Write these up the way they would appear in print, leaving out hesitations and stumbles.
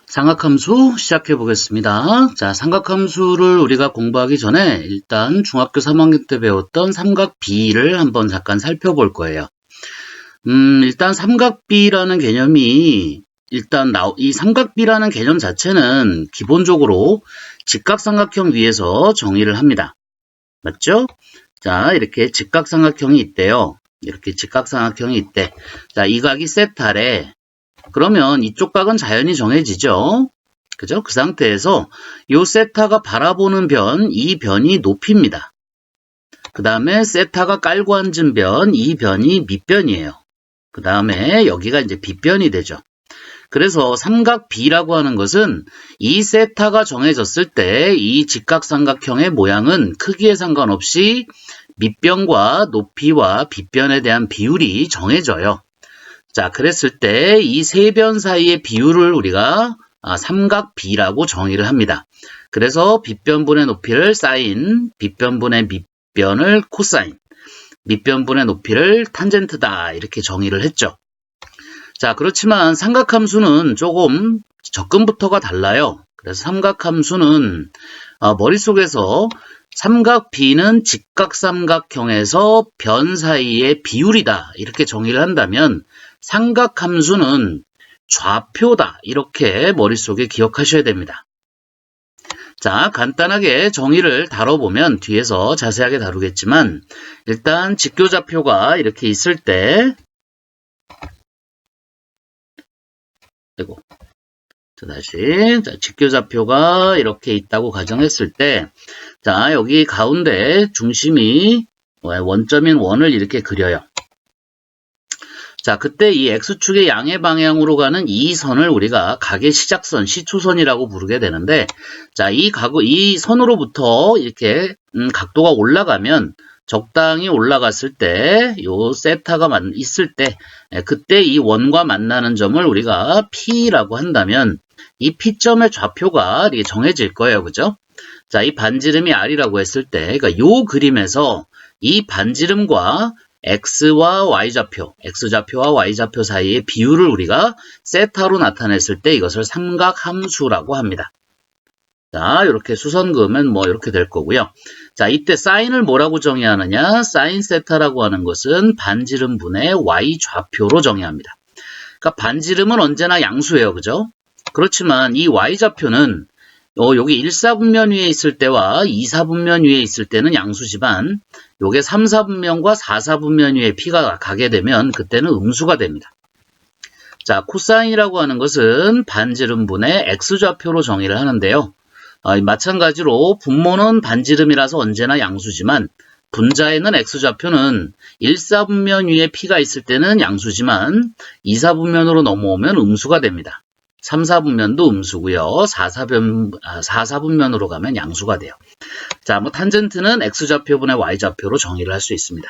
삼각함수 시작해 보겠습니다. 자, 삼각함수를 우리가 공부하기 전에 일단 중학교 3학년 때 배웠던 삼각비를 한번 잠깐 살펴볼 거예요. 일단 삼각비라는 개념이 이 삼각비라는 개념 자체는 기본적으로 직각삼각형 위에서 정의를 합니다. 맞죠? 자, 이렇게 직각삼각형이 있대요. 이렇게 직각삼각형이 있대. 자, 이 각이 세타래. 그러면 이쪽 각은 자연히 정해지죠. 그죠? 그 상태에서 요 세타가 바라보는 변, 이 변이 높이입니다. 그 다음에 세타가 깔고 앉은 변, 이 변이 밑변이에요. 그 다음에 여기가 이제 빗변이 되죠. 그래서 삼각비라고 하는 것은 이 세타가 정해졌을 때 이 직각삼각형의 모양은 크기에 상관없이 밑변과 높이와 빗변에 대한 비율이 정해져요. 자, 그랬을 때 이 세 변 사이의 비율을 우리가 삼각비라고 정의를 합니다. 그래서 빗변분의 높이를 사인, 빗변분의 밑변을 코사인, 밑변분의 높이를 탄젠트다 이렇게 정의를 했죠. 자, 그렇지만 삼각함수는 조금 접근부터가 달라요. 그래서 삼각함수는 머릿속에서 삼각비는 직각삼각형에서 변 사이의 비율이다 이렇게 정의를 한다면 삼각함수는 좌표다 이렇게 머릿속에 기억하셔야 됩니다. 자, 간단하게 정의를 다뤄보면 뒤에서 자세하게 다루겠지만 일단 직교좌표가 이렇게 있을 때 직교좌표가 이렇게 있다고 가정했을 때 자, 여기 가운데 중심이 원점인 원을 이렇게 그려요. 자, 그때 이 X축의 양의 방향으로 가는 이 선을 우리가 각의 시작선, 시초선이라고 부르게 되는데, 자, 이 선으로부터 이렇게 각도가 올라가면 적당히 올라갔을 때, 요 세타가 있을 때, 그때 이 원과 만나는 점을 우리가 P라고 한다면, 이 P점의 좌표가 이렇게 정해질 거예요. 그죠? 자, 이 반지름이 R이라고 했을 때, 그러니까 요 그림에서 이 반지름과 X와 Y좌표, X좌표와 Y좌표 사이의 비율을 우리가 세타로 나타냈을 때 이것을 삼각함수라고 합니다. 자, 이렇게 수선 그으면 뭐 이렇게 될 거고요. 자, 이때 사인을 뭐라고 정의하느냐? 사인 세타라고 하는 것은 반지름분의 Y좌표로 정의합니다. 그러니까 반지름은 언제나 양수예요. 그죠? 그렇지만 이 Y좌표는 여기 1사분면 위에 있을 때와 2사분면 위에 있을 때는 양수지만 요게 3사분면과 4사분면 위에 P가 가게 되면 그때는 음수가 됩니다. 자, 코사인이라고 하는 것은 반지름분의 X좌표로 정의를 하는데요. 마찬가지로 분모는 반지름이라서 언제나 양수지만 분자에는 X좌표는 1사분면 위에 P가 있을 때는 양수지만 2사분면으로 넘어오면 음수가 됩니다. 3사분면도 음수고요. 4사분면으로 가면 양수가 돼요. 자, 탄젠트는 X좌표분의 Y좌표로 정의를 할 수 있습니다.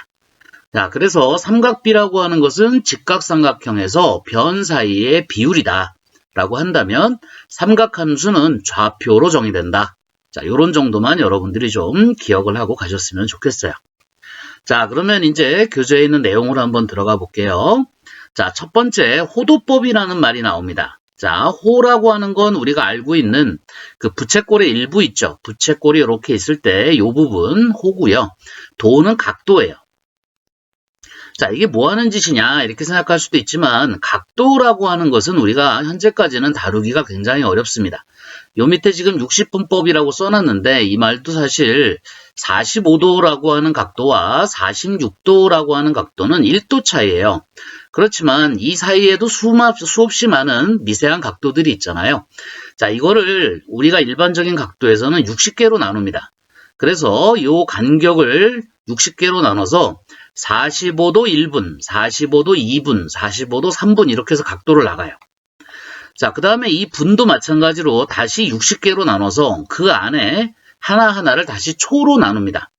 자, 그래서 삼각비라고 하는 것은 직각삼각형에서 변 사이의 비율이다 라고 한다면 삼각함수는 좌표로 정의된다. 자, 요런 정도만 여러분들이 좀 기억을 하고 가셨으면 좋겠어요. 자, 그러면 이제 교재에 있는 내용으로 한번 들어가 볼게요. 자, 첫 번째 호도법이라는 말이 나옵니다. 자, 호라고 하는 건 우리가 알고 있는 그 부채꼴의 일부 있죠. 부채꼴이 이렇게 있을 때 이 부분 호고요. 도는 각도예요. 자, 이게 뭐 하는 짓이냐 이렇게 생각할 수도 있지만 각도라고 하는 것은 우리가 현재까지는 다루기가 굉장히 어렵습니다. 요 밑에 지금 60분법이라고 써놨는데 이 말도 사실 45도라고 하는 각도와 46도라고 하는 각도는 1도 차이예요. 그렇지만 이 사이에도 수없이 많은 미세한 각도들이 있잖아요. 자, 이거를 우리가 일반적인 각도에서는 60개로 나눕니다. 그래서 이 간격을 60개로 나눠서 45도 1분, 45도 2분, 45도 3분 이렇게 해서 각도를 나가요. 자, 그 다음에 이 분도 마찬가지로 다시 60개로 나눠서 그 안에 하나하나를 다시 초로 나눕니다.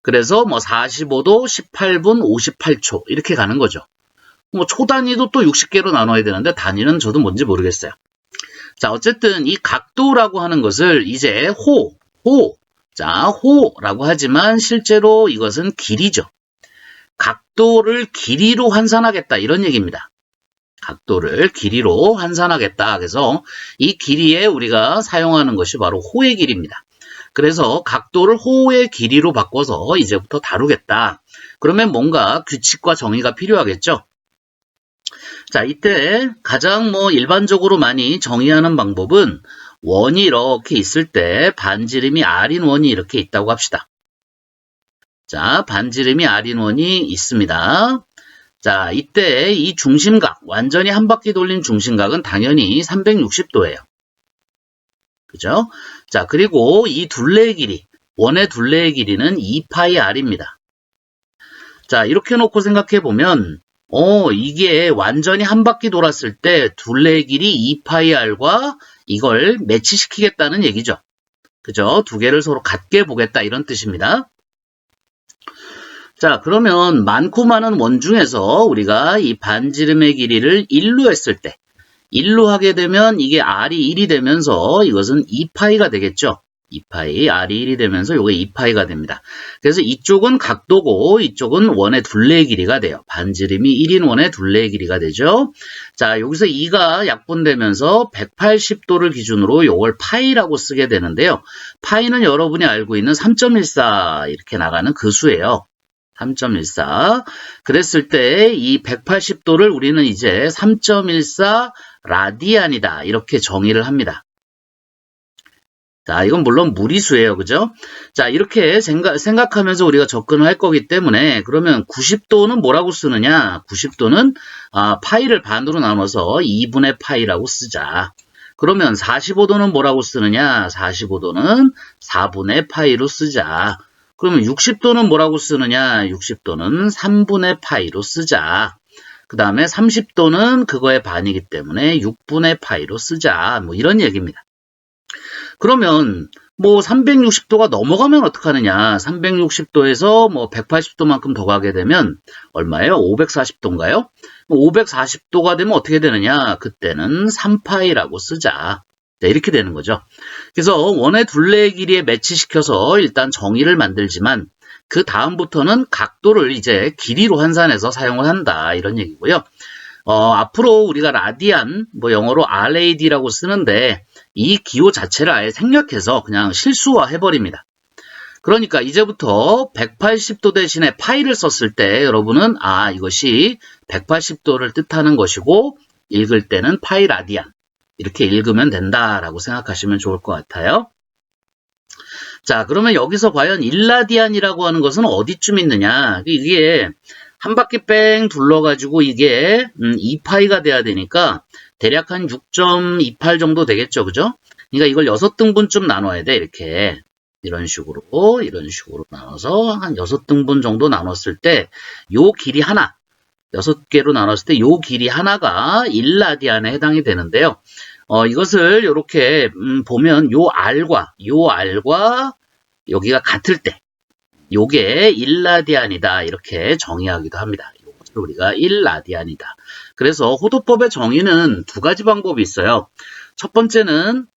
그래서 45도 18분 58초 이렇게 가는 거죠. 초 단위도 또 60개로 나눠야 되는데 단위는 저도 뭔지 모르겠어요. 자, 어쨌든 이 각도라고 하는 것을 이제 호라고 하지만 실제로 이것은 길이죠. 각도를 길이로 환산하겠다 이런 얘기입니다. 각도를 길이로 환산하겠다. 그래서 이 길이에 우리가 사용하는 것이 바로 호의 길이입니다. 그래서 각도를 호의 길이로 바꿔서 이제부터 다루겠다. 그러면 뭔가 규칙과 정의가 필요하겠죠. 자, 이때 가장 일반적으로 많이 정의하는 방법은 원이 이렇게 있을 때 반지름이 r인 원이 이렇게 있다고 합시다. 자, 반지름이 r인 원이 있습니다. 자, 이때 이 중심각, 완전히 한 바퀴 돌린 중심각은 당연히 360도예요. 그죠? 자, 그리고 이 둘레의 길이, 원의 둘레의 길이는 2πr입니다. 자, 이렇게 놓고 생각해 보면, 이게 완전히 한 바퀴 돌았을 때 둘레의 길이 2πr과 이걸 매치시키겠다는 얘기죠. 그죠? 두 개를 서로 같게 보겠다 이런 뜻입니다. 자, 그러면 많고 많은 원 중에서 우리가 이 반지름의 길이를 1로 했을 때 1로 하게 되면 이게 r이 1이 되면서 이것은 2π가 되겠죠. 2π, r이 1이 되면서 이게 2π가 됩니다. 그래서 이쪽은 각도고 이쪽은 원의 둘레의 길이가 돼요. 반지름이 1인 원의 둘레의 길이가 되죠. 자, 여기서 2가 약분되면서 180도를 기준으로 이걸 파이라고 쓰게 되는데요. 파이는 여러분이 알고 있는 3.14 이렇게 나가는 그 수예요. 3.14. 그랬을 때 이 180도를 우리는 이제 3.14 라디안이다. 이렇게 정의를 합니다. 자, 이건 물론 무리수예요. 그죠? 자, 이렇게 생각하면서 우리가 접근을 할 거기 때문에 그러면 90도는 뭐라고 쓰느냐? 90도는 파이를 반으로 나눠서 2분의 파이라고 쓰자. 그러면 45도는 뭐라고 쓰느냐? 45도는 4분의 파이로 쓰자. 그러면 60도는 뭐라고 쓰느냐? 60도는 3분의 파이로 쓰자. 그 다음에 30도는 그거의 반이기 때문에 6분의 파이로 쓰자. 이런 얘기입니다. 그러면 360도가 넘어가면 어떡하느냐? 360도에서 180도만큼 더 가게 되면 얼마예요? 540도인가요? 540도가 되면 어떻게 되느냐? 그때는 3파이라고 쓰자. 네, 이렇게 되는 거죠. 그래서 원의 둘레의 길이에 매치시켜서 일단 정의를 만들지만 그 다음부터는 각도를 이제 길이로 환산해서 사용을 한다. 이런 얘기고요. 앞으로 우리가 라디안, 영어로 RAD라고 쓰는데 이 기호 자체를 아예 생략해서 그냥 실수화 해버립니다. 그러니까 이제부터 180도 대신에 파이를 썼을 때 여러분은 이것이 180도를 뜻하는 것이고 읽을 때는 파이 라디안 이렇게 읽으면 된다라고 생각하시면 좋을 것 같아요. 자, 그러면 여기서 과연 1라디안이라고 하는 것은 어디쯤 있느냐? 이게 한 바퀴 뺑 둘러가지고 이게 2파이가 돼야 되니까 대략 한 6.28 정도 되겠죠. 그죠? 그러니까 이걸 6등분쯤 나눠야 돼. 이런 식으로 나눠서 한 6등분 정도 나눴을 때 요 길이 하나 6개로 나눴을 때 요 길이 하나가 1라디안에 해당이 되는데요. 이것을 이렇게 보면 요 R과 여기가 같을 때 요게 1라디안이다 이렇게 정의하기도 합니다. 이것을 우리가 1라디안이다. 그래서 호도법의 정의는 두 가지 방법이 있어요. 첫 번째는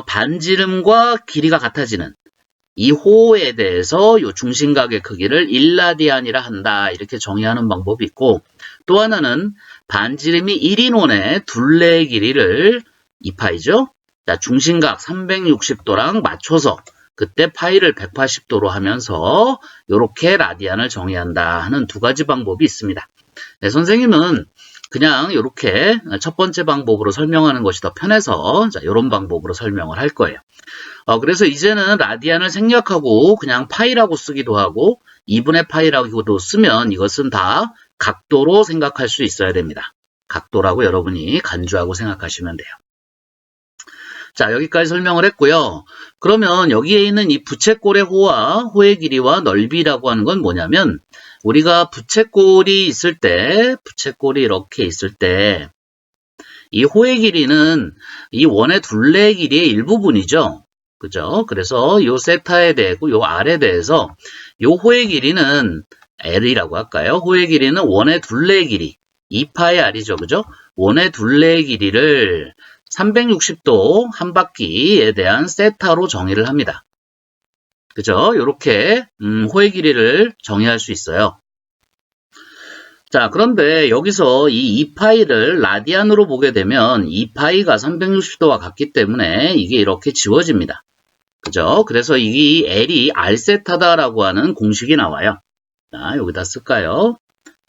반지름과 길이가 같아지는 이 호에 대해서 요 중심각의 크기를 1라디안이라 한다 이렇게 정의하는 방법이 있고, 또 하나는 반지름이 1인 원의 둘레의 길이를 2파이죠. 자, 중심각 360도랑 맞춰서 그때 파이를 180도로 하면서 이렇게 라디안을 정의한다 하는 두 가지 방법이 있습니다. 네, 선생님은 그냥 이렇게 첫 번째 방법으로 설명하는 것이 더 편해서 이런 방법으로 설명을 할 거예요. 그래서 이제는 라디안을 생략하고 그냥 파이라고 쓰기도 하고 2분의 파이라고도 쓰면 이것은 다 각도로 생각할 수 있어야 됩니다. 각도라고 여러분이 간주하고 생각하시면 돼요. 자, 여기까지 설명을 했고요. 그러면 여기에 있는 이 부채꼴의 호와 호의 길이와 넓이라고 하는 건 뭐냐면, 우리가 부채꼴이 있을 때, 부채꼴이 이렇게 있을 때, 이 호의 길이는 이 원의 둘레의 길이의 일부분이죠. 그죠? 그래서 요 세타에 대고 요 R에 대해서 요 호의 길이는 L이라고 할까요? 호의 길이는 원의 둘레의 길이 2파의 R이죠. 그죠? 원의 둘레의 길이를 360도 한 바퀴에 대한 세타로 정의를 합니다. 그죠? 요렇게 호의 길이를 정의할 수 있어요. 자, 그런데 여기서 이 2파이를 라디안으로 보게 되면 2파이가 360도와 같기 때문에 이게 이렇게 지워집니다. 그죠? 그래서 이 L이 R세타다라고 하는 공식이 나와요. 자, 여기다 쓸까요?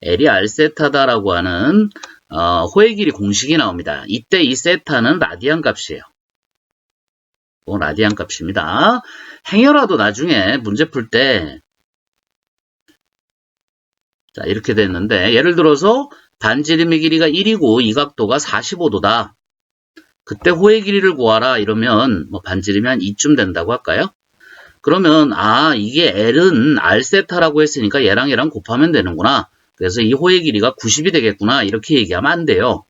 L이 R세타다라고 하는 호의 길이 공식이 나옵니다. 이때 이 세타는 라디안 값이에요. 라디안 값입니다. 행여라도 나중에 문제 풀 때 자, 이렇게 됐는데 예를 들어서 반지름의 길이가 1이고 이 각도가 45도다. 그때 호의 길이를 구하라 이러면 뭐 반지름이 한 2쯤 된다고 할까요? 그러면 이게 L은 R세타라고 했으니까 얘랑 곱하면 되는구나. 그래서 이 호의 길이가 90이 되겠구나. 이렇게 얘기하면 안 돼요.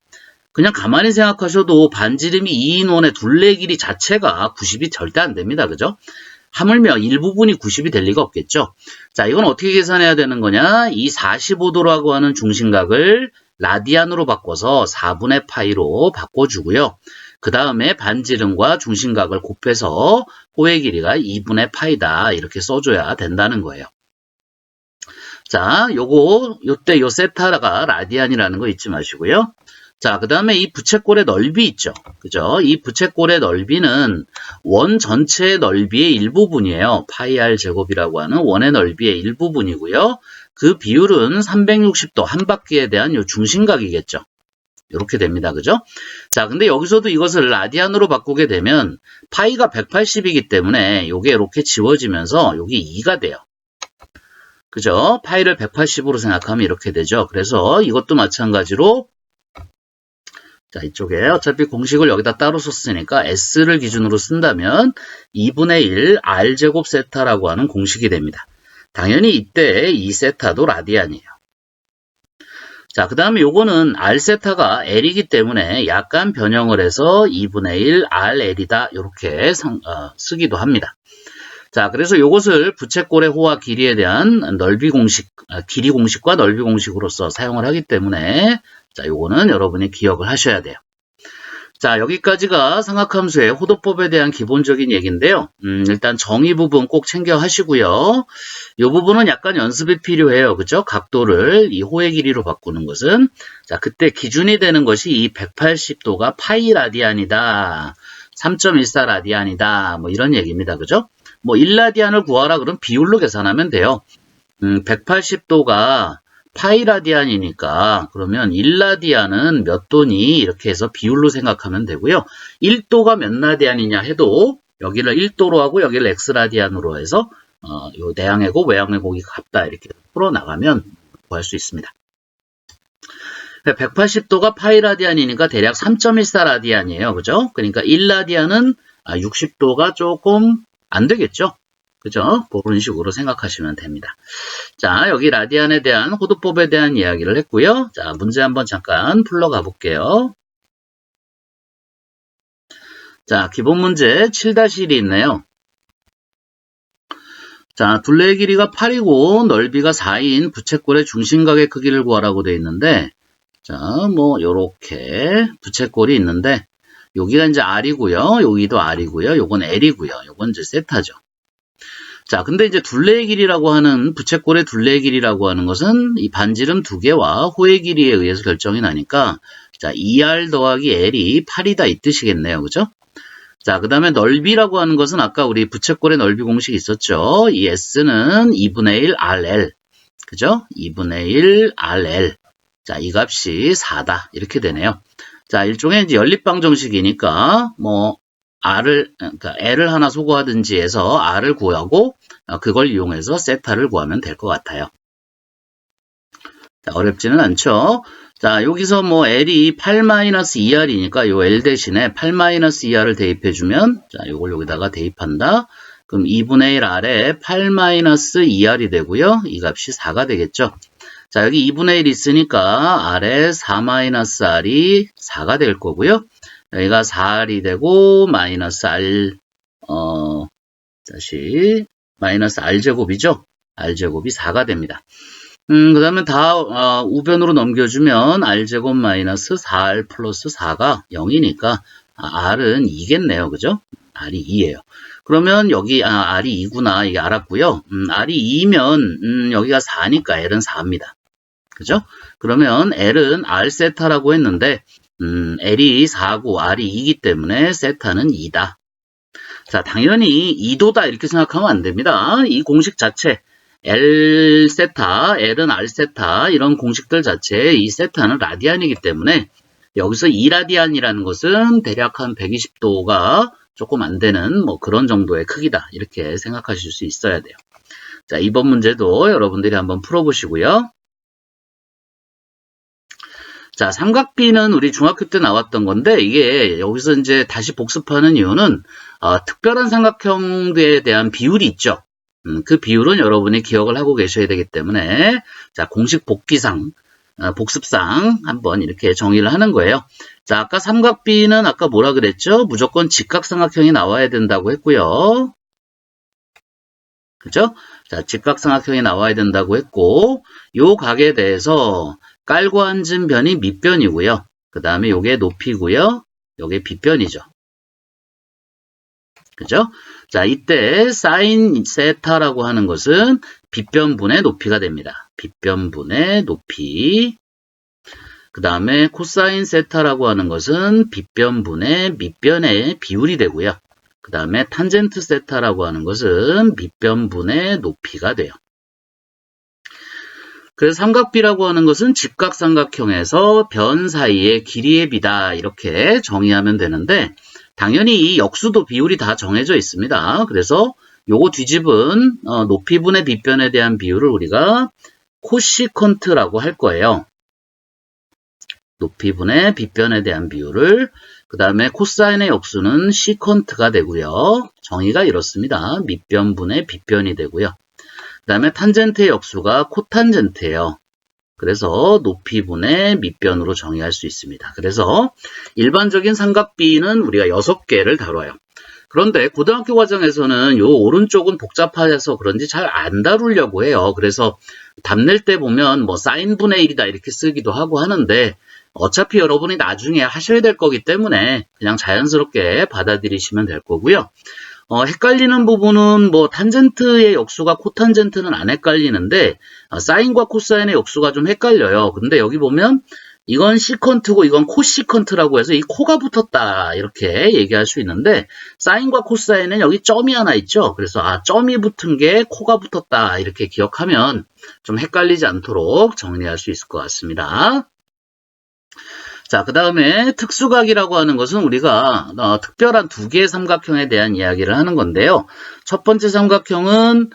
그냥 가만히 생각하셔도 반지름이 2인 원의 둘레 길이 자체가 90이 절대 안 됩니다. 그죠? 하물며 일부분이 90이 될 리가 없겠죠. 자, 이건 어떻게 계산해야 되는 거냐? 이 45도라고 하는 중심각을 라디안으로 바꿔서 4분의 파이로 바꿔주고요. 그 다음에 반지름과 중심각을 곱해서 호의 길이가 2분의 파이다. 이렇게 써줘야 된다는 거예요. 자, 요때 요 세타가 라디안이라는 거 잊지 마시고요. 자, 그 다음에 이 부채꼴의 넓이 있죠. 그죠? 이 부채꼴의 넓이는 원 전체의 넓이의 일부분이에요. 파이 r 제곱이라고 하는 원의 넓이의 일부분이고요. 그 비율은 360도 한 바퀴에 대한 요 중심각이겠죠. 이렇게 됩니다. 그죠? 자, 근데 여기서도 이것을 라디안으로 바꾸게 되면 파이가 180이기 때문에 요게 이렇게 지워지면서 요게 2가 돼요. 그죠? 파이를 180으로 생각하면 이렇게 되죠. 그래서 이것도 마찬가지로 자, 이쪽에 어차피 공식을 여기다 따로 썼으니까 S를 기준으로 쓴다면 2분의 1 R제곱 세타라고 하는 공식이 됩니다. 당연히 이때 이 세타도 라디안이에요. 자, 그 다음에 요거는 R세타가 L이기 때문에 약간 변형을 해서 2분의 1 RL이다. 이렇게 쓰기도 합니다. 자, 그래서 요것을 부채꼴의 호와 길이에 대한 넓이 공식, 길이 공식과 넓이 공식으로서 사용을 하기 때문에 자, 요거는 여러분이 기억을 하셔야 돼요. 자, 여기까지가 삼각함수의 호도법에 대한 기본적인 얘기인데요. 일단 정의 부분 꼭 챙겨 하시고요. 이 부분은 약간 연습이 필요해요. 그죠? 각도를 이 호의 길이로 바꾸는 것은. 자, 그때 기준이 되는 것이 이 180도가 파이 라디안이다. 3.14 라디안이다. 뭐 이런 얘기입니다. 그죠? 뭐 1라디안을 구하라 그럼 비율로 계산하면 돼요. 180도가 파이 라디안이니까 그러면 1라디안은 몇 도니 이렇게 해서 비율로 생각하면 되고요. 1도가 몇 라디안이냐 해도 여기를 1도로 하고 여기를 x라디안으로 해서 요 내항의 곱 외항의 곱이 같다 이렇게 풀어나가면 구할 수 있습니다. 180도가 파이 라디안이니까 대략 3.14 라디안이에요. 그죠? 그러니까 1라디안은 60도가 조금 안 되겠죠? 그죠? 그런 식으로 생각하시면 됩니다. 자, 여기 라디안에 대한 호도법에 대한 이야기를 했고요. 자, 문제 한번 잠깐 풀러가 볼게요. 자, 기본 문제 7-1이 있네요. 자, 둘레의 길이가 8이고 넓이가 4인 부채꼴의 중심각의 크기를 구하라고 되어 있는데 자, 뭐 요렇게 부채꼴이 있는데 여기가 이제 R이고요. 여기도 R이고요. 요건 L이고요. 요건 이제 세타죠. 자, 근데 이제 둘레의 길이라고 하는 부채꼴의 둘레의 길이라고 하는 것은 이 반지름 두 개와 호의 길이에 의해서 결정이 나니까 자, 2R 더하기 L이 8이다 이 뜻이겠네요. 그죠? 자, 그 다음에 넓이라고 하는 것은 아까 우리 부채꼴의 넓이 공식이 있었죠. 이 S는 2분의 1 RL. 그죠? 2분의 1 RL. 자, 이 값이 4다. 이렇게 되네요. 자, 일종의 이제 연립방 정식이니까 뭐 그러니까 L을 하나 소거하든지 해서 R을 구하고 그걸 이용해서 세타를 구하면 될 것 같아요. 자, 어렵지는 않죠. 자, 여기서 뭐 L이 8-2R이니까 요 L 대신에 8-2R을 대입해주면 자, 요걸 여기다가 대입한다. 그럼 2분의 1 R에 8-2R이 되고요. 이 값이 4가 되겠죠. 자, 여기 2분의 1 있으니까 R에 4-R이 4가 될 거고요. 여기가 4R이 되고 마이너스 R 다시 마이너스 R제곱이죠. R제곱이 4가 됩니다. 그 다음에 다 우변으로 넘겨주면 R제곱 마이너스 4R 플러스 4가 0이니까 R은 2겠네요. 그죠? R이 2예요. 그러면 여기 R이 2구나 이게 알았고요. R이 2면 여기가 4니까 L은 4입니다. 그죠? 그러면 L은 R 세타라고 했는데 L이 4고 R이 2이기 때문에 세타는 2다. 자, 당연히 2도다 이렇게 생각하면 안 됩니다. 이 공식 자체 L 세타, L은 R 세타 이런 공식들 자체에 이 세타는 라디안이기 때문에 여기서 2라디안이라는 것은 대략 한 120도가 조금 안 되는 뭐 그런 정도의 크기다 이렇게 생각하실 수 있어야 돼요. 자, 이번 문제도 여러분들이 한번 풀어보시고요. 자, 삼각비는 우리 중학교 때 나왔던 건데 이게 여기서 이제 다시 복습하는 이유는 특별한 삼각형에 대한 비율이 있죠. 그 비율은 여러분이 기억을 하고 계셔야 되기 때문에 자, 공식 복기상 복습상 한번 이렇게 정의를 하는 거예요. 자, 아까 삼각비는 아까 뭐라 그랬죠? 무조건 직각삼각형이 나와야 된다고 했고요. 그죠? 자, 직각삼각형이 나와야 된다고 했고 요 각에 대해서 깔고 앉은 변이 밑변이고요. 그 다음에 요게 높이고요. 요게 빗변이죠. 그죠? 자, 이때 사인 세타라고 하는 것은 빗변분의 높이가 됩니다. 빗변분의 높이. 그 다음에 코사인 세타라고 하는 것은 빗변분의 밑변의 비율이 되고요. 그 다음에 탄젠트 세타라고 하는 것은 밑변분의 높이가 돼요. 그래서 삼각비라고 하는 것은 직각삼각형에서 변 사이의 길이의 비다 이렇게 정의하면 되는데 당연히 이 역수도 비율이 다 정해져 있습니다. 그래서 요거 뒤집은 높이분의 빗변에 대한 비율을 우리가 코시컨트라고 할 거예요. 높이분의 빗변에 대한 비율을 그 다음에 코사인의 역수는 시컨트가 되고요. 정의가 이렇습니다. 밑변분의 빗변이 되고요. 그 다음에 탄젠트의 역수가 코탄젠트예요. 그래서 높이분의 밑변으로 정의할 수 있습니다. 그래서 일반적인 삼각비는 우리가 6개를 다뤄요. 그런데 고등학교 과정에서는 요 오른쪽은 복잡해서 그런지 잘 안 다루려고 해요. 그래서 답 낼 때 보면 뭐 사인분의 1이다 이렇게 쓰기도 하고 하는데 어차피 여러분이 나중에 하셔야 될 거기 때문에 그냥 자연스럽게 받아들이시면 될 거고요. 헷갈리는 부분은 뭐 탄젠트의 역수가 코탄젠트는 안 헷갈리는데 사인과 코사인의 역수가 좀 헷갈려요. 근데 여기 보면 이건 시컨트고 이건 코시컨트라고 해서 이 코가 붙었다 이렇게 얘기할 수 있는데 사인과 코사인은 여기 점이 하나 있죠. 그래서 점이 붙은 게 코가 붙었다 이렇게 기억하면 좀 헷갈리지 않도록 정리할 수 있을 것 같습니다. 자, 그 다음에 특수각이라고 하는 것은 우리가 특별한 2개의 삼각형에 대한 이야기를 하는 건데요. 첫 번째 삼각형은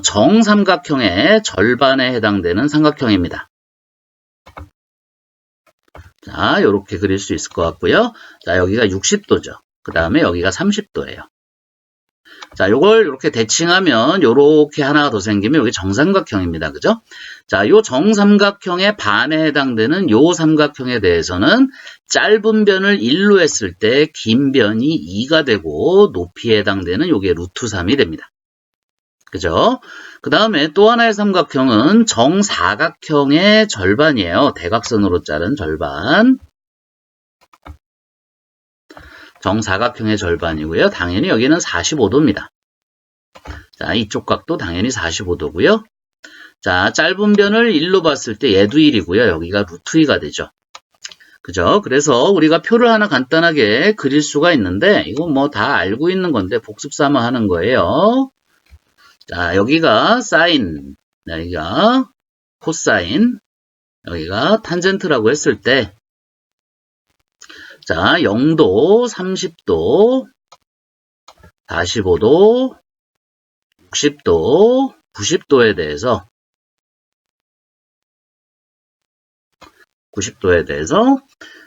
정삼각형의 절반에 해당되는 삼각형입니다. 자, 이렇게 그릴 수 있을 것 같고요. 자, 여기가 60도죠. 그 다음에 여기가 30도예요. 자, 요걸 이렇게 대칭하면 요렇게 하나가 더 생기면 여기 정삼각형입니다. 그죠? 자, 요 정삼각형의 반에 해당되는 요 삼각형에 대해서는 짧은 변을 1로 했을 때 긴 변이 2가 되고 높이에 해당되는 요게 루트 3이 됩니다. 그죠? 그 다음에 또 하나의 삼각형은 정사각형의 절반이에요. 대각선으로 자른 절반. 정사각형의 절반이고요. 당연히 여기는 45도입니다. 자, 이쪽 각도 당연히 45도고요. 자, 짧은 변을 1로 봤을 때 얘도 1이고요. 여기가 루트 2가 되죠. 그죠? 그래서 우리가 표를 하나 간단하게 그릴 수가 있는데 이거 뭐 다 알고 있는 건데 복습 삼아 하는 거예요. 자, 여기가 사인, 여기가 코사인, 여기가 탄젠트라고 했을 때 자, 0도, 30도, 45도, 60도, 90도에 대해서 90도에 대해서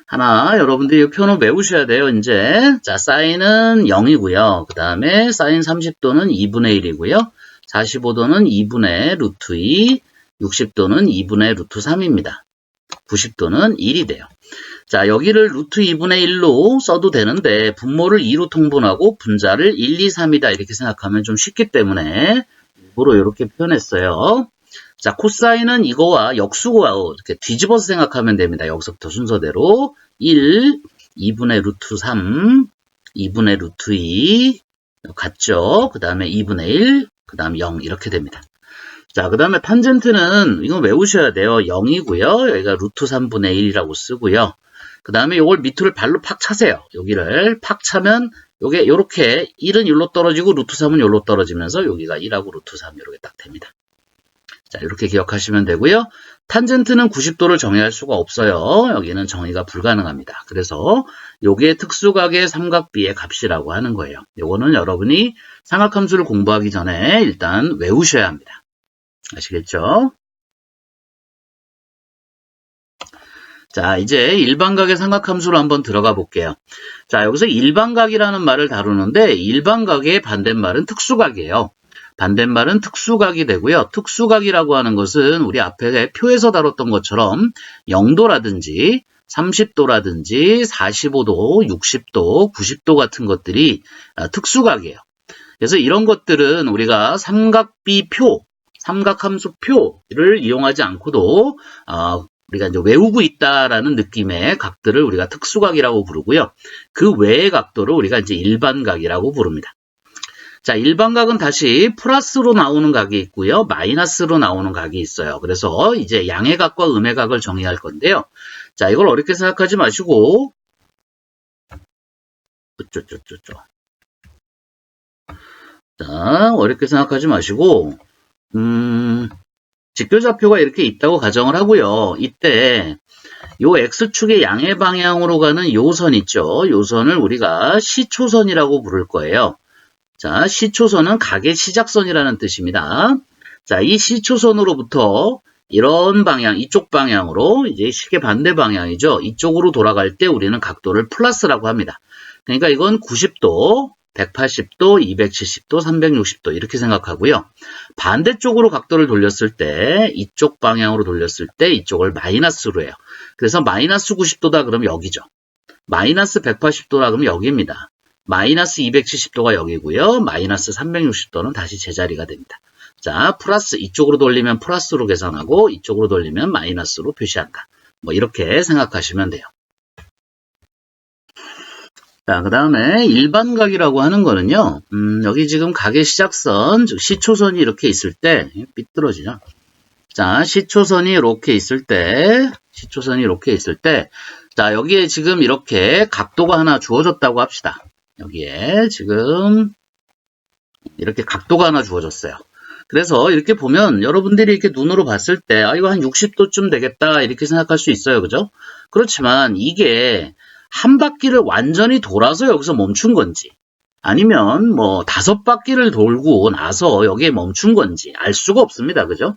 하나 여러분들이 이 표는 외우셔야 돼요. 이제 자, 사인은 0이고요. 그 다음에 사인 30도는 2분의 1이고요. 45도는 2분의 루트 2, 60도는 2분의 루트 3입니다. 90도는 1이 돼요. 자, 여기를 루트 2분의 1로 써도 되는데 분모를 2로 통분하고 분자를 1, 2, 3이다 이렇게 생각하면 좀 쉽기 때문에 일부러 이렇게 표현했어요. 자, 코사인은 이거와 역수와 이렇게 뒤집어서 생각하면 됩니다. 여기서부터 순서대로 1, 2분의 루트 3, 2분의 루트 2 같죠? 그 다음에 2분의 1, 그 다음 0 이렇게 됩니다. 자, 그 다음에 탄젠트는 이거 외우셔야 돼요. 0이고요. 여기가 루트 3분의 1이라고 쓰고요. 그 다음에 요걸 밑으로 발로 팍 차세요. 여기를 팍 차면 요게 요렇게 1은 여기로 떨어지고 루트 3은 여기로 떨어지면서 여기가 1하고 루트 3 이렇게 딱 됩니다. 자, 이렇게 기억하시면 되고요. 탄젠트는 90도를 정의할 수가 없어요. 여기는 정의가 불가능합니다. 그래서 요게 특수각의 삼각비의 값이라고 하는 거예요. 요거는 여러분이 삼각함수를 공부하기 전에 일단 외우셔야 합니다. 아시겠죠? 자, 이제 일반각의 삼각함수로 한번 들어가 볼게요. 자, 여기서 일반각이라는 말을 다루는데 일반각의 반대말은 특수각이에요. 반대말은 특수각이 되고요. 특수각이라고 하는 것은 우리 앞에 표에서 다뤘던 것처럼 0도라든지 30도라든지 45도, 60도, 90도 같은 것들이 특수각이에요. 그래서 이런 것들은 우리가 삼각비표, 삼각함수표를 이용하지 않고도 우리가 이제 외우고 있다라는 느낌의 각들을 우리가 특수각이라고 부르고요. 그 외의 각도를 우리가 이제 일반각이라고 부릅니다. 자, 일반각은 다시 플러스로 나오는 각이 있고요. 마이너스로 나오는 각이 있어요. 그래서 이제 양의 각과 음의 각을 정의할 건데요. 자, 이걸 어렵게 생각하지 마시고 자, 어렵게 생각하지 마시고 직교좌표가 이렇게 있다고 가정을 하고요. 이때 요 X축의 양의 방향으로 가는 요 선 있죠. 요 선을 우리가 시초선이라고 부를 거예요. 자, 시초선은 각의 시작선이라는 뜻입니다. 자, 이 시초선으로부터 이런 방향, 이쪽 방향으로 이제 시계 반대 방향이죠. 이쪽으로 돌아갈 때 우리는 각도를 플러스라고 합니다. 그러니까 이건 90도, 180도, 270도, 360도 이렇게 생각하고요. 반대쪽으로 각도를 돌렸을 때 이쪽 방향으로 돌렸을 때 이쪽을 마이너스로 해요. 그래서 마이너스 90도다 그러면 여기죠. 마이너스 180도다 그러면 여기입니다. 마이너스 270도가 여기고요. 마이너스 360도는 다시 제자리가 됩니다. 자, 플러스 이쪽으로 돌리면 플러스로 계산하고 이쪽으로 돌리면 마이너스로 표시한다. 뭐 이렇게 생각하시면 돼요. 자, 그 다음에 일반각이라고 하는 거는요. 여기 지금 각의 시작선, 즉 시초선이 이렇게 있을 때 삐뚤어지죠. 자, 시초선이 이렇게 있을 때 자, 여기에 지금 이렇게 각도가 하나 주어졌다고 합시다. 여기에 지금 이렇게 각도가 하나 주어졌어요. 그래서 이렇게 보면 여러분들이 이렇게 눈으로 봤을 때 이거 한 60도쯤 되겠다 이렇게 생각할 수 있어요. 그죠? 그렇지만 이게 한 바퀴를 완전히 돌아서 여기서 멈춘 건지 아니면 뭐 5바퀴를 돌고 나서 여기에 멈춘 건지 알 수가 없습니다. 그죠?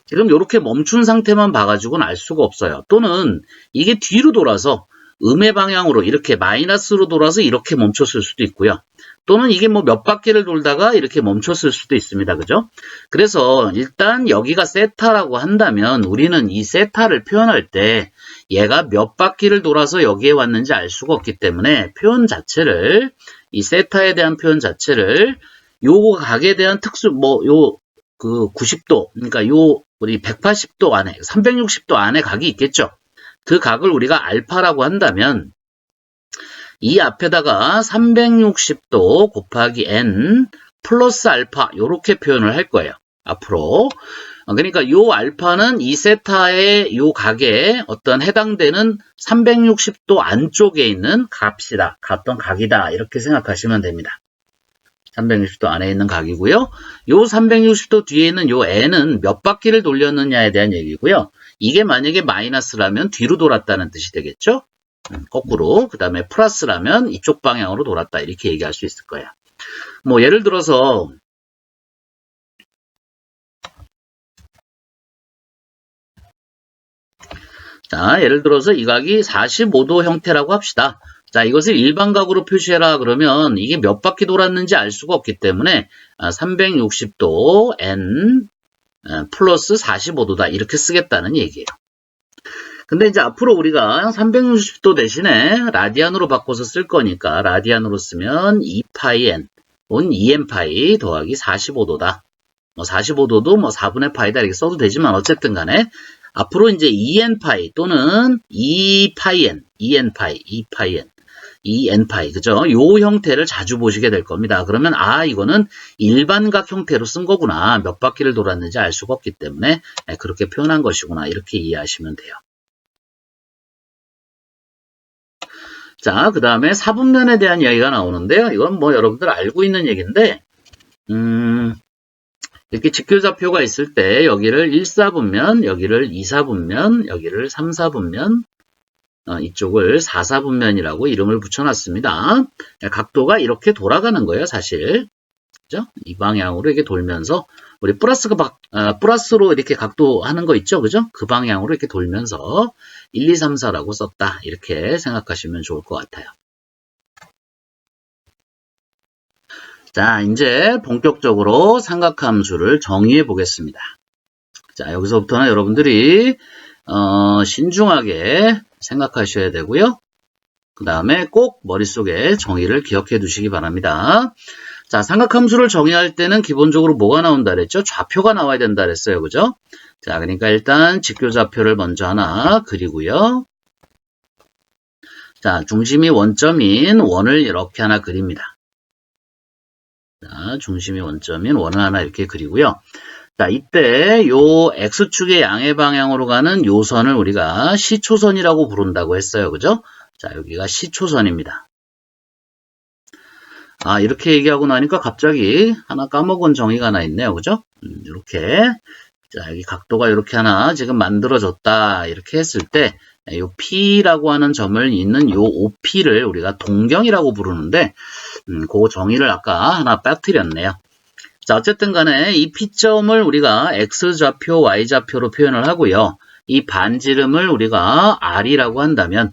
지금 이렇게 멈춘 상태만 봐가지고는 알 수가 없어요. 또는 이게 뒤로 돌아서 음의 방향으로 이렇게 마이너스로 돌아서 이렇게 멈췄을 수도 있고요. 또는 이게 뭐 몇 바퀴를 돌다가 이렇게 멈췄을 수도 있습니다. 그죠? 그래서 일단 여기가 세타라고 한다면 우리는 이 세타를 표현할 때 얘가 몇 바퀴를 돌아서 여기에 왔는지 알 수가 없기 때문에 표현 자체를 이 세타에 대한 표현 자체를 요 각에 대한 특수 그 90도 그러니까 요 우리 180도 안에 360도 안에 각이 있겠죠. 그 각을 우리가 알파라고 한다면 이 앞에다가 360도 곱하기 n 플러스 알파 이렇게 표현을 할 거예요. 앞으로. 그러니까 요 알파는 이 세타의 요 각에 어떤 해당되는 360도 안쪽에 있는 값이다. 어떤 각이다. 이렇게 생각하시면 됩니다. 360도 안에 있는 각이고요. 요 360도 뒤에 있는 요 n은 몇 바퀴를 돌렸느냐에 대한 얘기고요. 이게 만약에 마이너스라면 뒤로 돌았다는 뜻이 되겠죠? 거꾸로. 그 다음에 플러스라면 이쪽 방향으로 돌았다. 이렇게 얘기할 수 있을 거예요. 뭐 예를 들어서 자, 예를 들어서 이 각이 45도 형태라고 합시다. 자, 이것을 일반각으로 표시해라 그러면 이게 몇 바퀴 돌았는지 알 수가 없기 때문에 360도 n 플러스 45도다 이렇게 쓰겠다는 얘기예요. 근데 이제 앞으로 우리가 360도 대신에 라디안으로 바꿔서 쓸 거니까 라디안으로 쓰면 2파이 n 2n파이 더하기 45도다. 뭐 45도도 뭐 4분의 파이다 이렇게 써도 되지만 어쨌든 간에 앞으로 이제 2n파이 또는 2파이 n, 2n파이, 2파이 n 2n파이, 그죠? 요 형태를 자주 보시게 될 겁니다. 그러면 이거는 일반각 형태로 쓴 거구나. 몇 바퀴를 돌았는지 알 수가 없기 때문에 그렇게 표현한 것이구나. 이렇게 이해하시면 돼요. 자, 그 다음에 사분면에 대한 이야기가 나오는데요. 이건 뭐 여러분들 알고 있는 얘기인데, 이렇게 직교좌표가 있을 때 여기를 1사분면, 여기를 2사분면, 여기를 3사분면, 이쪽을 4사분면이라고 이름을 붙여놨습니다. 각도가 이렇게 돌아가는 거예요, 사실. 그죠? 이 방향으로 이렇게 돌면서, 우리 플러스로 이렇게 각도 하는 거 있죠? 그죠? 그 방향으로 이렇게 돌면서 1, 2, 3, 4라고 썼다. 이렇게 생각하시면 좋을 것 같아요. 자, 이제 본격적으로 삼각함수를 정의해 보겠습니다. 자, 여기서부터는 여러분들이 신중하게 생각하셔야 되고요. 그 다음에 꼭 머릿속에 정의를 기억해 두시기 바랍니다. 자, 삼각함수를 정의할 때는 기본적으로 뭐가 나온다 그랬죠? 좌표가 나와야 된다 그랬어요. 그죠? 자, 그러니까 일단 직교좌표를 먼저 하나 그리고요. 자, 중심이 원점인 원을 이렇게 하나 그립니다. 자, 중심이 원점인 원을 하나 이렇게 그리고요. 자, 이때 요 X축의 양의 방향으로 가는 요 선을 우리가 시초선이라고 부른다고 했어요. 그죠? 자, 여기가 시초선입니다. 이렇게 얘기하고 나니까 갑자기 하나 까먹은 정의가 하나 있네요. 그죠? 이렇게. 자, 여기 각도가 이렇게 하나 지금 만들어졌다. 이렇게 했을 때, 요 P라고 하는 점을 있는 요 OP를 우리가 동경이라고 부르는데, 그 정의를 아까 하나 빠뜨렸네요. 자, 어쨌든 간에 이 P점을 우리가 X좌표, Y좌표로 표현을 하고요. 이 반지름을 우리가 R이라고 한다면,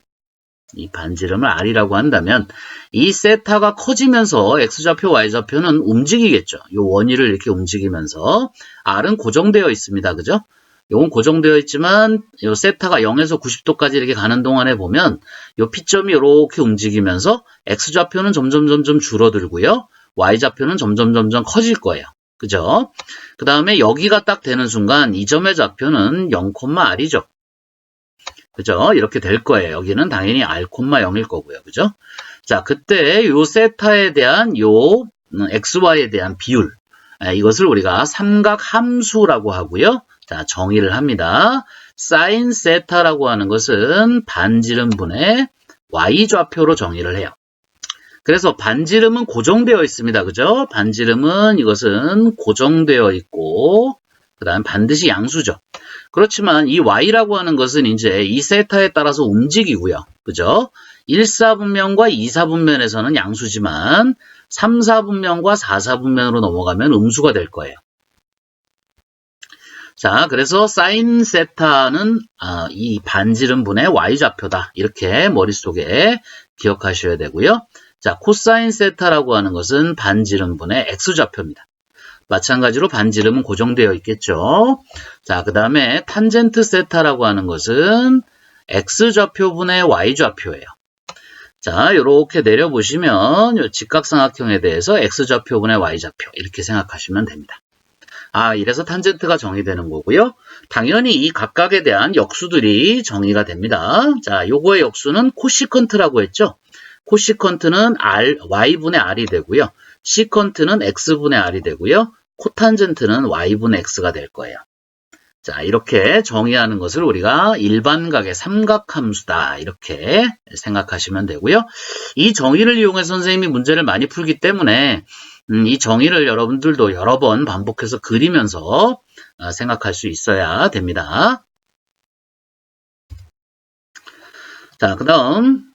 이 세타가 커지면서 X좌표, Y좌표는 움직이겠죠. 이 원위를 이렇게 움직이면서 R은 고정되어 있습니다. 그죠? 이건 고정되어 있지만 이 세타가 0에서 90도까지 이렇게 가는 동안에 보면 이 P점이 이렇게 움직이면서 X좌표는 점점 줄어들고요. Y좌표는 점점 커질 거예요. 그죠? 그 다음에 여기가 딱 되는 순간 이 점의 좌표는 0,R이죠. 그죠? 이렇게 될 거예요. 여기는 당연히 R,0일 거고요. 그죠? 자, 그때 요 세타에 대한 요 XY에 대한 비율, 이것을 우리가 삼각함수라고 하고요. 자, 정의를 합니다. 사인 세타라고 하는 것은 반지름분의 Y좌표로 정의를 해요. 그래서 반지름은 고정되어 있습니다. 그죠? 반지름은 이것은 고정되어 있고, 그 다음 반드시 양수죠. 그렇지만 이 Y라고 하는 것은 이제 이 세타에 따라서 움직이고요. 그죠? 1사분면과 2사분면에서는 양수지만 3사분면과 4사분면으로 넘어가면 음수가 될 거예요. 자, 그래서 사인 세타는 이 반지름분의 Y좌표다. 이렇게 머릿속에 기억하셔야 되고요. 자, 코사인 세타라고 하는 것은 반지름분의 X좌표입니다. 마찬가지로 반지름은 고정되어 있겠죠. 자, 그 다음에 탄젠트 세타라고 하는 것은 X좌표분의 Y좌표예요. 자, 이렇게 내려보시면 이 직각삼각형에 대해서 X좌표분의 Y좌표 이렇게 생각하시면 됩니다. 이래서 탄젠트가 정의되는 거고요. 당연히 이 각각에 대한 역수들이 정의가 됩니다. 자, 요거의 역수는 코시컨트라고 했죠. 코시컨트는 Y분의 R이 되고요. 시컨트는 X분의 R이 되고요. 코탄젠트는 Y분의 X가 될 거예요. 자, 이렇게 정의하는 것을 우리가 일반각의 삼각함수다. 이렇게 생각하시면 되고요. 이 정의를 이용해서 선생님이 문제를 많이 풀기 때문에 이 정의를 여러분들도 여러 번 반복해서 그리면서 생각할 수 있어야 됩니다. 자, 그 다음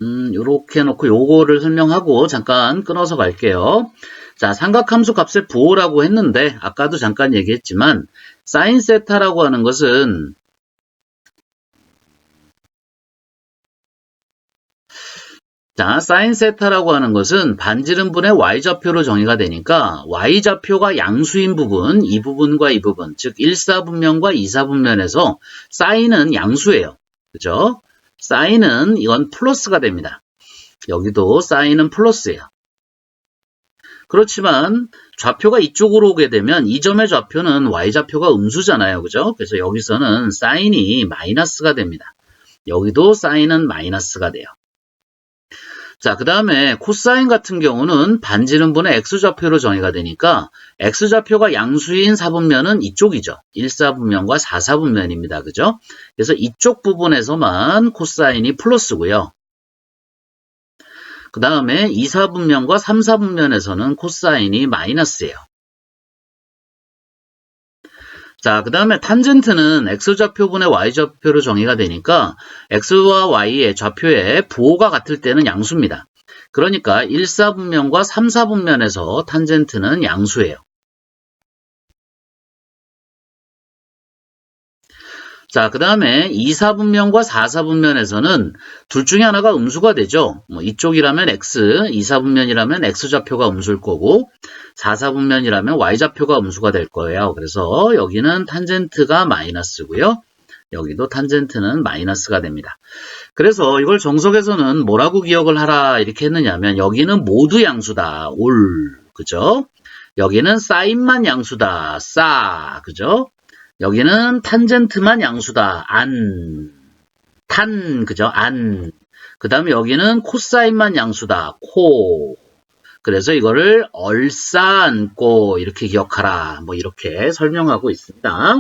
요렇게 해놓고 요거를 설명하고 잠깐 끊어서 갈게요. 자, 삼각함수 값의 부호라고 했는데 아까도 잠깐 얘기했지만 사인 세타라고 하는 것은 사인 세타라고 하는 것은 반지름분의 Y좌표로 정의가 되니까 Y좌표가 양수인 부분, 이 부분과 이 부분, 즉 1사분면과 2사분면에서 사인은 양수예요. 그죠? 사인은 이건 플러스가 됩니다. 여기도 사인은 플러스예요. 그렇지만 좌표가 이쪽으로 오게 되면 이 점의 좌표는 Y좌표가 음수잖아요. 그죠? 그래서 여기서는 사인이 마이너스가 됩니다. 여기도 사인은 마이너스가 돼요. 자, 그 다음에 코사인 같은 경우는 반지름분의 x좌표로 정의가 되니까 x좌표가 양수인 사분면은 이쪽이죠. 1사분면과 4사분면입니다. 그죠? 그래서 이쪽 부분에서만 코사인이 플러스고요. 그 다음에 2사분면과 3사분면에서는 코사인이 마이너스예요. 자, 그 다음에 탄젠트는 x좌표분의 y좌표로 정의가 되니까 x와 y의 좌표의 부호가 같을 때는 양수입니다. 그러니까 1사분면과 3사분면에서 탄젠트는 양수예요. 자, 그 다음에 2사분면과 4사분면에서는 둘 중에 하나가 음수가 되죠. 뭐 이쪽이라면 x, 2사분면이라면 x좌표가 음수일 거고 4사분면이라면 y좌표가 음수가 될 거예요. 그래서 여기는 탄젠트가 마이너스고요. 여기도 탄젠트는 마이너스가 됩니다. 그래서 이걸 정석에서는 뭐라고 기억을 하라 이렇게 했느냐면 여기는 모두 양수다. 올. 그죠? 여기는 사인만 양수다. 싸. 그죠? 여기는 탄젠트만 양수다. 그죠? 그 다음에 여기는 코사인만 양수다. 코. 그래서 이거를 얼싸안고 이렇게 기억하라. 뭐 이렇게 설명하고 있습니다.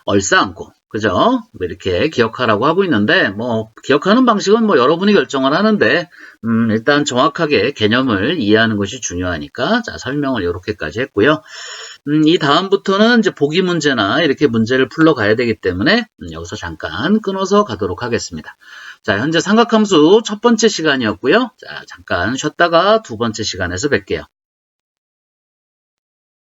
얼싸안고. 그죠? 이렇게 기억하라고 하고 있는데, 뭐, 기억하는 방식은 뭐 여러분이 결정을 하는데, 일단 정확하게 개념을 이해하는 것이 중요하니까, 자, 설명을 이렇게까지 했고요. 이 다음부터는 이제 보기 문제나 이렇게 문제를 풀러가야 되기 때문에, 여기서 잠깐 끊어서 가도록 하겠습니다. 자, 현재 삼각함수 첫 번째 시간이었고요. 자, 잠깐 쉬었다가 두 번째 시간에서 뵐게요.